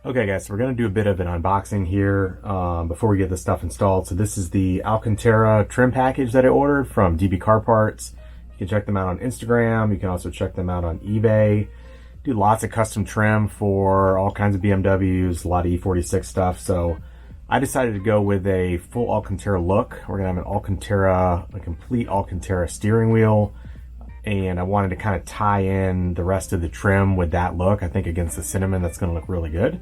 Okay guys, so we're going to do a bit of an unboxing here before we get this stuff installed. So this is the Alcantara trim package that I ordered from DB Car Parts. You can check them out on Instagram. You can also check them out on eBay. Do lots of custom trim for all kinds of BMWs, a lot of E46 stuff. So I decided to go with a full Alcantara look. We're going to have an Alcantara, a complete Alcantara steering wheel. And I wanted to kind of tie in the rest of the trim with that look. I think against the cinnamon, that's going to look really good.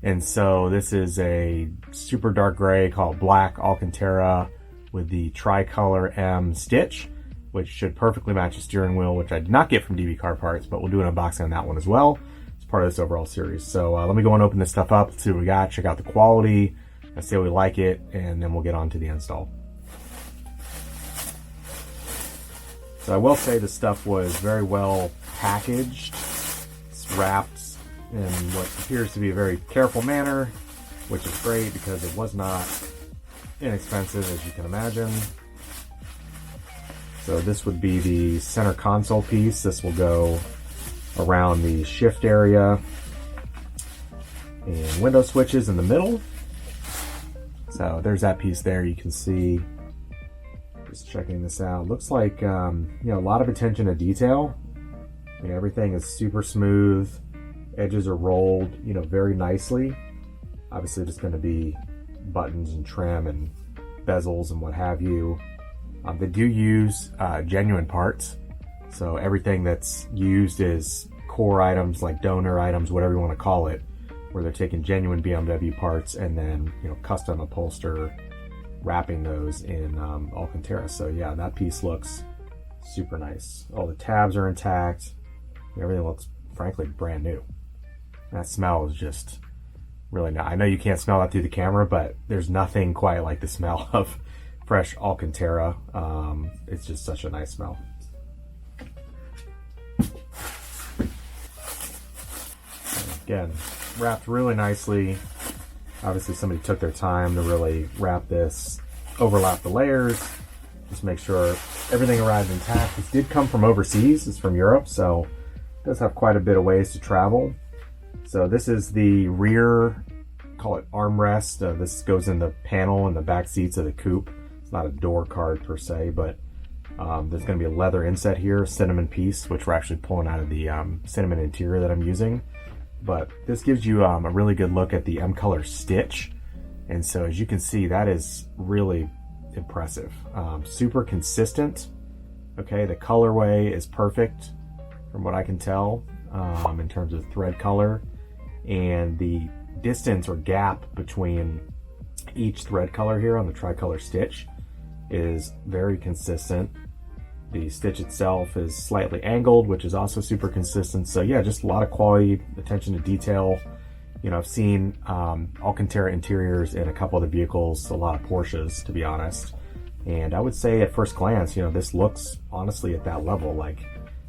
And so this is a super dark gray called Black Alcantara with the tricolor M stitch, which should perfectly match the steering wheel, which I did not get from DB Car Parts, but we'll do an unboxing on that one as well. It's part of this overall series. So let me go and open this stuff up, see what we got, check out the quality, and see how we like it, and then we'll get on to the install. So I will say the stuff was very well packaged. It's wrapped in what appears to be a very careful manner, which is great because it was not inexpensive, as you can imagine. So this would be the center console piece. This will go around the shift area and window switches in the middle. So there's that piece there. You can see, just checking this out, looks like a lot of attention to detail. I mean, everything is super smooth. Edges are rolled, very nicely. Obviously, just going to be buttons and trim and bezels and what have you. They do use genuine parts, so everything that's used is core items, like donor items, whatever you want to call it, where they're taking genuine BMW parts and then custom upholster, wrapping those in Alcantara. So yeah, that piece looks super nice. All the tabs are intact. Everything looks, frankly, brand new. That smell is just really nice. I know you can't smell that through the camera, but there's nothing quite like the smell of fresh Alcantara. It's just such a nice smell. And again, wrapped really nicely. Obviously somebody took their time to really wrap this, overlap the layers, just make sure everything arrived intact. This did come from overseas, it's from Europe, so it does have quite a bit of ways to travel. So this is the rear, call it armrest. This goes in the panel in the back seats of the coupe. It's not a door card per se, but there's going to be a leather inset here, cinnamon piece, which we're actually pulling out of the cinnamon interior that I'm using. But this gives you a really good look at the M color stitch. And so as you can see, that is really impressive. Super consistent. Okay, the colorway is perfect from what I can tell in terms of thread color. And the distance or gap between each thread color here on the tricolor stitch is very consistent. The stitch itself is slightly angled, which is also super consistent. So yeah, just a lot of quality, attention to detail. I've seen Alcantara interiors in a couple of the vehicles, a lot of Porsches, to be honest. And I would say at first glance, this looks honestly at that level, like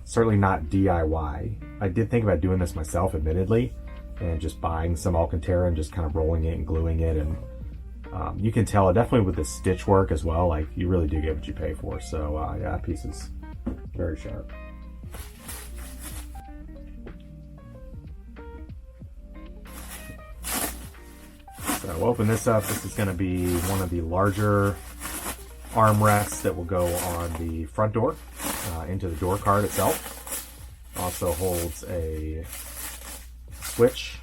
certainly not DIY. I did think about doing this myself, admittedly, and just buying some Alcantara and just kind of rolling it and gluing it. And you can tell definitely with the stitch work as well, like you really do get what you pay for. So yeah, that piece is very sharp. So we'll open this up. This is going to be one of the larger armrests that will go on the front door into the door card itself. Also holds a switch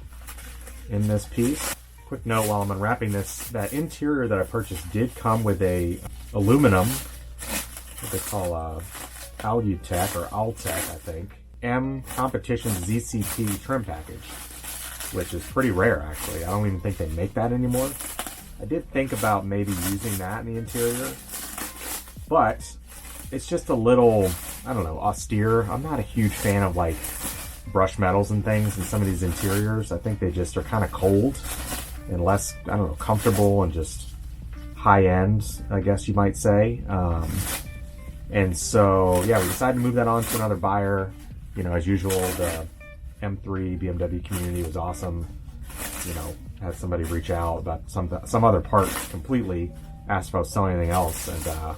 in this piece. Quick note while I'm unwrapping this, that interior that I purchased did come with a aluminum, what they call Alutech or Altech, I think, M Competition ZCP trim package, which is pretty rare actually. I don't even think they make that anymore. I did think about maybe using that in the interior, but it's just a little, I don't know, austere. I'm not a huge fan of like brush metals and things in some of these interiors. I think they just are kind of cold and less, I don't know, comfortable and just high end, I guess you might say. And so, yeah, we decided to move that on to another buyer. As usual, the M3 BMW community was awesome. Had somebody reach out about some other part completely, asked if I was selling anything else, and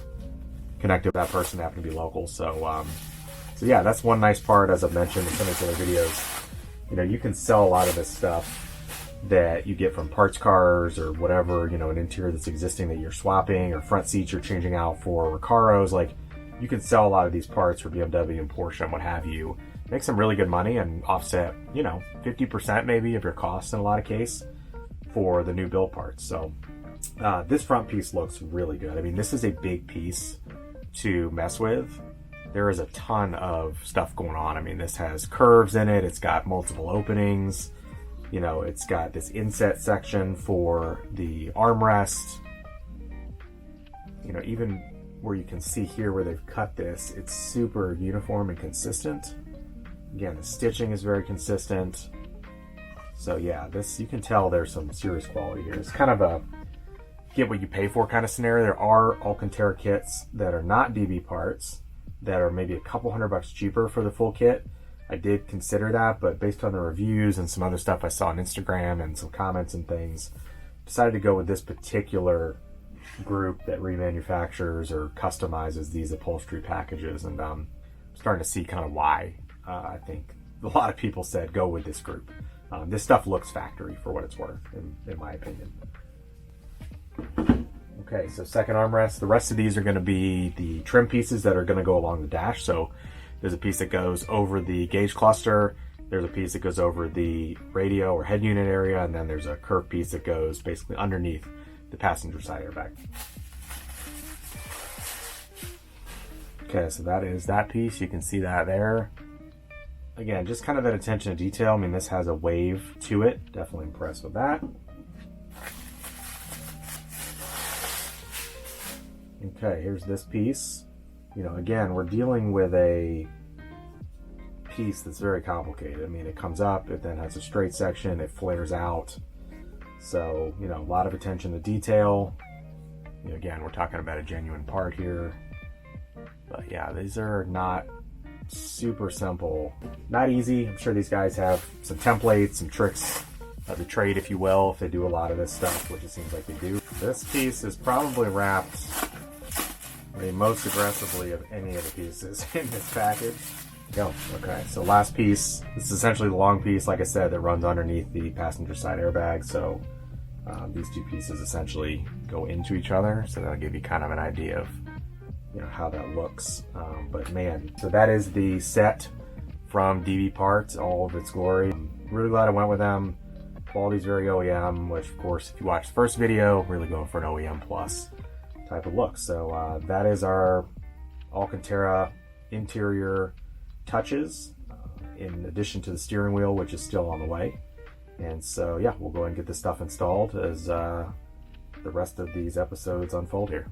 connected with that person, happened to be local. So yeah, that's one nice part, as I've mentioned in some of the other videos. You can sell a lot of this stuff that you get from parts cars or whatever, you know, an interior that's existing that you're swapping, or front seats you're changing out for Recaros. Like, you can sell a lot of these parts for BMW and Porsche and what have you, make some really good money and offset, you know, 50% maybe of your costs in a lot of case for the new build parts. So this front piece looks really good. I mean, this is a big piece to mess with. There is a ton of stuff going on. I mean, this has curves in it. It's got multiple openings. You know, it's got this inset section for the armrest. You know, even where you can see here where they've cut this, it's super uniform and consistent. Again, the stitching is very consistent. So yeah, this, you can tell there's some serious quality here. It's kind of a get what you pay for kind of scenario. There are Alcantara kits that are not DB parts that are maybe a couple $100 cheaper for the full kit. I did consider that, but based on the reviews and some other stuff I saw on Instagram and some comments and things, decided to go with this particular group that remanufactures or customizes these upholstery packages. And I'm starting to see kind of why I think a lot of people said go with this group. This stuff looks factory for what it's worth, in my opinion. Okay, so second armrest. The rest of these are going to be the trim pieces that are going to go along the dash. So there's a piece that goes over the gauge cluster. There's a piece that goes over the radio or head unit area. And then there's a curved piece that goes basically underneath the passenger side airbag. Okay, so that is that piece. You can see that there. Again, just kind of that attention to detail. I mean, this has a wave to it. Definitely impressed with that. Okay, here's this piece. You know, again, we're dealing with a piece that's very complicated. I mean, it comes up, it then has a straight section, it flares out. So, you know, a lot of attention to detail. You know, again, we're talking about a genuine part here. But yeah, these are not super simple. Not easy. I'm sure these guys have some templates, some tricks of the trade, if you will, if they do a lot of this stuff, which it seems like they do. This piece is probably wrapped, I mean, most aggressively of any of the pieces in this package. Go. Okay, so last piece. This is essentially the long piece, like I said, that runs underneath the passenger side airbag. So these two pieces essentially go into each other. So that'll give you kind of an idea of, you know, how that looks. But man, so that is the set from DB Parts, all of its glory. I'm really glad I went with them. Quality's very OEM, which of course, if you watch the first video, really going for an OEM plus type of look. So that is our Alcantara interior touches, in addition to the steering wheel, which is still on the way. And so yeah, we'll go ahead and get this stuff installed as the rest of these episodes unfold here.